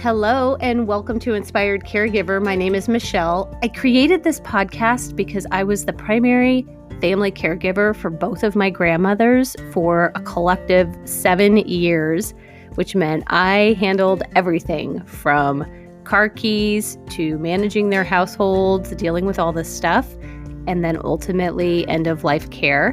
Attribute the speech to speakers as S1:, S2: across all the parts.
S1: Hello and welcome to Inspired Caregiver. My name is Michelle. I created this podcast because I was the primary family caregiver for both of my grandmothers for a collective 7 years, which meant I handled everything from car keys to managing their households, dealing with all this stuff, and then ultimately end-of-life care.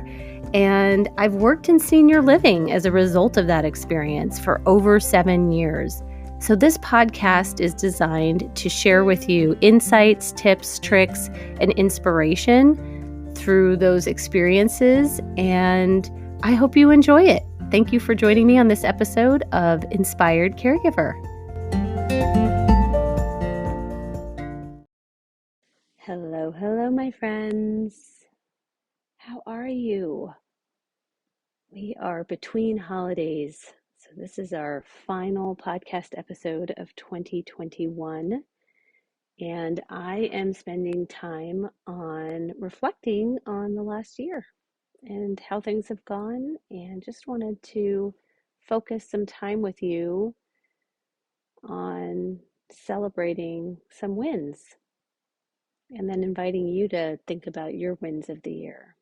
S1: And I've worked in senior living as a result of that experience for over 7 years. So this podcast is designed to share with you insights, tips, tricks, and inspiration through those experiences, and I hope you enjoy it. Thank you for joining me on this episode of Inspired Caregiver. Hello, my friends. How are you? We are between holidays. So this is our final podcast episode of 2021, and I am spending time on reflecting on the last year and how things have gone, and just wanted to focus some time with you on celebrating some wins and then inviting you to think about your wins of the year.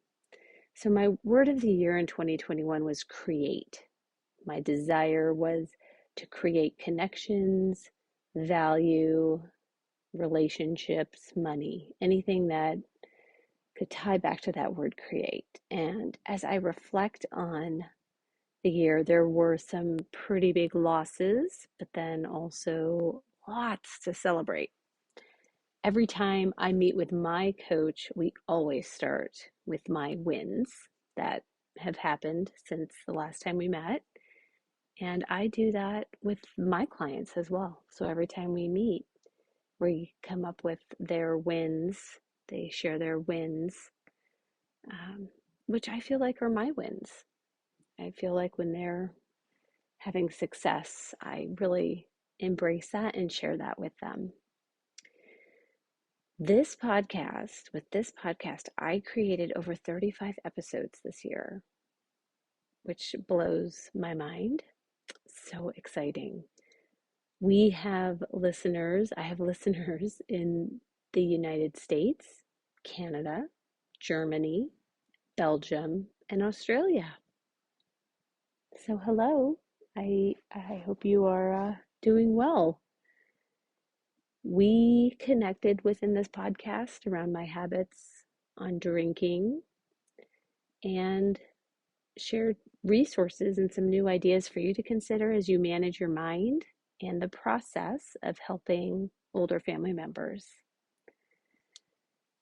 S1: So my word of the year in 2021 was create. My desire was to create connections, value, relationships, money, anything that could tie back to that word create. And as I reflect on the year, there were some pretty big losses, but then also lots to celebrate. Every time I meet with my coach, we always start with my wins that have happened since the last time we met. And I do that with my clients as well. So every time we meet, we come up with their wins. They share their wins, which I feel like are my wins. I feel like when they're having success, I really embrace that and share that with them. With this podcast, I created over 35 episodes this year, which blows my mind. So exciting. I have listeners in the United States, Canada, Germany, Belgium, and Australia. So hello, I hope you are doing well. We connected within this podcast around my habits on drinking and shared resources and some new ideas for you to consider as you manage your mind and the process of helping older family members.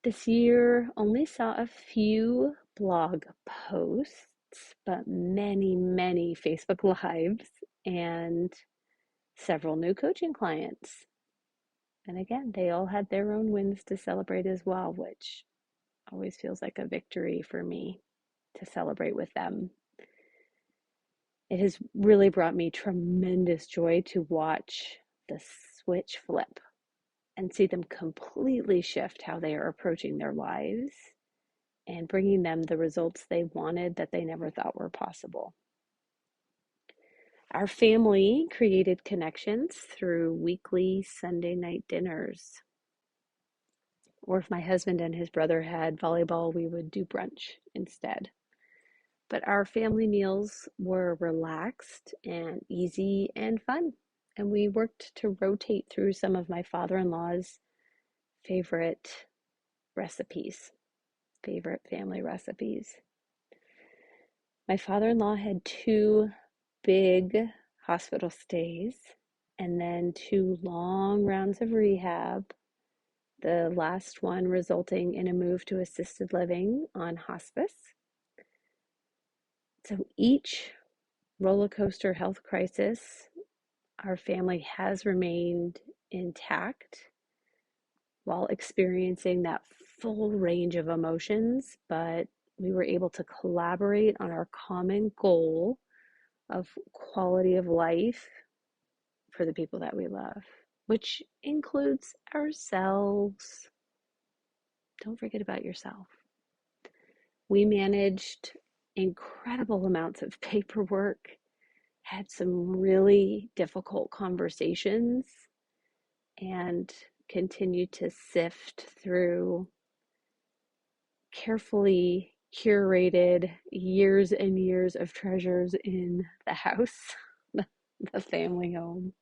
S1: This year only saw a few blog posts, but many, many Facebook Lives and several new coaching clients. And again, they all had their own wins to celebrate as well, which always feels like a victory for me to celebrate with them. It has really brought me tremendous joy to watch the switch flip and see them completely shift how they are approaching their lives and bringing them the results they wanted that they never thought were possible. Our family created connections through weekly Sunday night dinners. Or if my husband and his brother had volleyball, we would do brunch instead. But our family meals were relaxed and easy and fun. And we worked to rotate through some of my father-in-law's favorite family recipes. My father-in-law had 2 big hospital stays and then 2 long rounds of rehab, the last one resulting in a move to assisted living on hospice. So each roller coaster health crisis, our family has remained intact while experiencing that full range of emotions, but we were able to collaborate on our common goal of quality of life for the people that we love, which includes ourselves. Don't forget about yourself. We managed incredible amounts of paperwork, had some really difficult conversations, and continue to sift through carefully curated years and years of treasures in the house, the family home.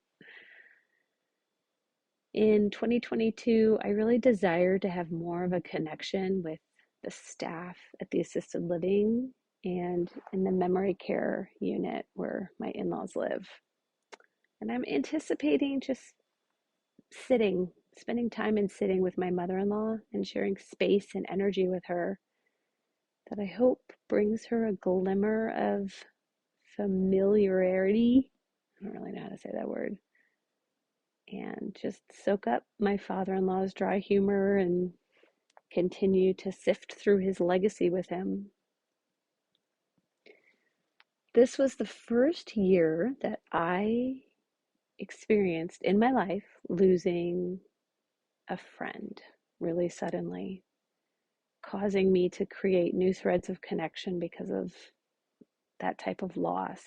S1: In 2022, I really desire to have more of a connection with the staff at the assisted living and in the memory care unit where my in-laws live. And I'm anticipating just spending time and sitting with my mother-in-law and sharing space and energy with her that I hope brings her a glimmer of familiarity. I don't really know how to say that word. And just soak up my father-in-law's dry humor and continue to sift through his legacy with him. This was the first year that I experienced in my life losing a friend really suddenly, causing me to create new threads of connection because of that type of loss.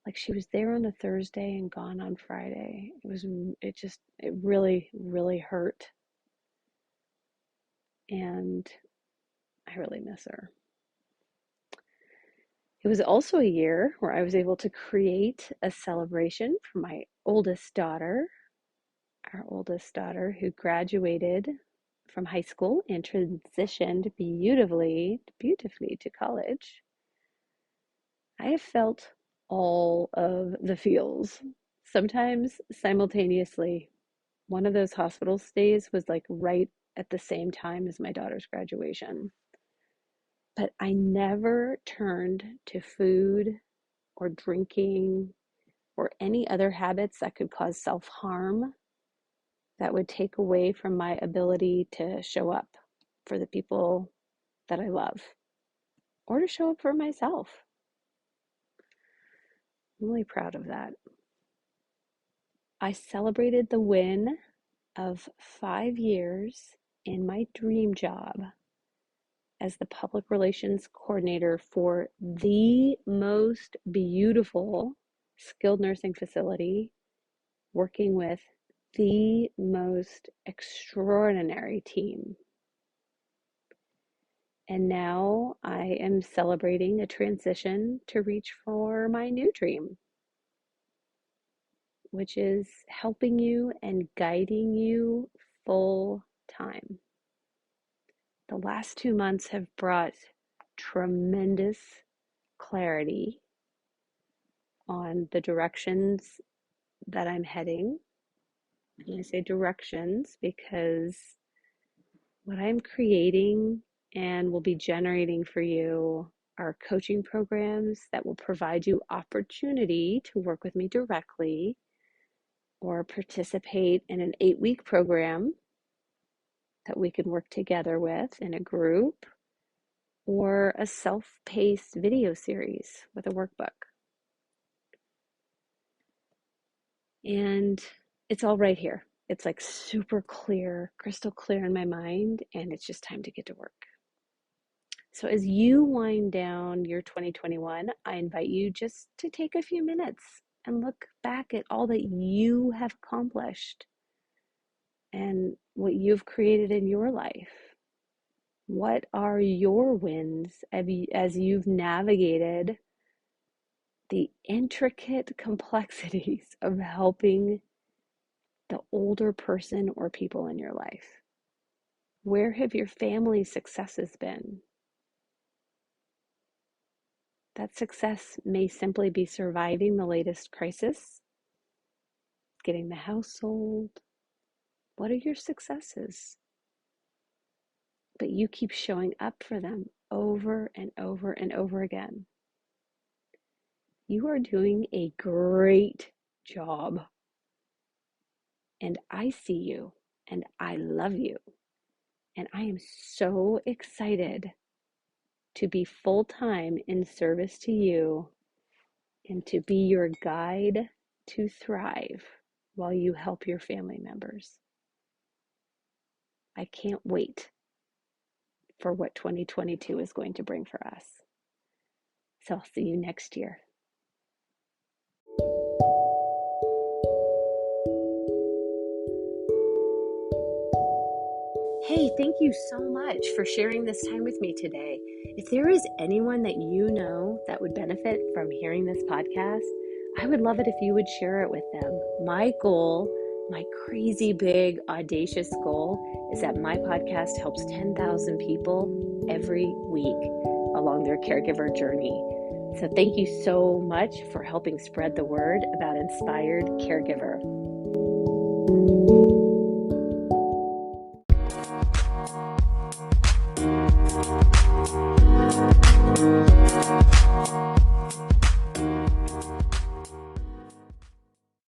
S1: Like, she was there on a Thursday and gone on Friday. It really, really hurt. And I really miss her. It was also a year where I was able to create a celebration for my oldest daughter, our oldest daughter who graduated from high school and transitioned beautifully to college. I have felt all of the feels, sometimes simultaneously. One of those hospital stays was like right at the same time as my daughter's graduation. But I never turned to food or drinking or any other habits that could cause self-harm that would take away from my ability to show up for the people that I love or to show up for myself. I'm really proud of that. I celebrated the win of 5 years in my dream job as the public relations coordinator for the most beautiful skilled nursing facility, working with the most extraordinary team. And now I am celebrating a transition to reach for my new dream, which is helping you and guiding you full time. The last 2 months have brought tremendous clarity on the directions that I'm heading. And I say directions because what I'm creating and will be generating for you are coaching programs that will provide you opportunity to work with me directly or participate in an 8-week program that we can work together with in a group, or a self-paced video series with a workbook. And it's all right here. It's like super clear, crystal clear in my mind, and it's just time to get to work. So as you wind down your 2021, I invite you just to take a few minutes and look back at all that you have accomplished and what you've created in your life. What are your wins as you've navigated the intricate complexities of helping the older person or people in your life? Where have your family successes been? That success may simply be surviving the latest crisis, getting the house sold. What are your successes? But you keep showing up for them over and over and over again. You are doing a great job. And I see you, and I love you. And I am so excited to be full-time in service to you and to be your guide to thrive while you help your family members. I can't wait for what 2022 is going to bring for us. So I'll see you next year. Hey, thank you so much for sharing this time with me today. If there is anyone that you know that would benefit from hearing this podcast, I would love it if you would share it with them. My goal, my crazy big, audacious goal, is that my podcast helps 10,000 people every week along their caregiver journey. So thank you so much for helping spread the word about Inspired Caregiver.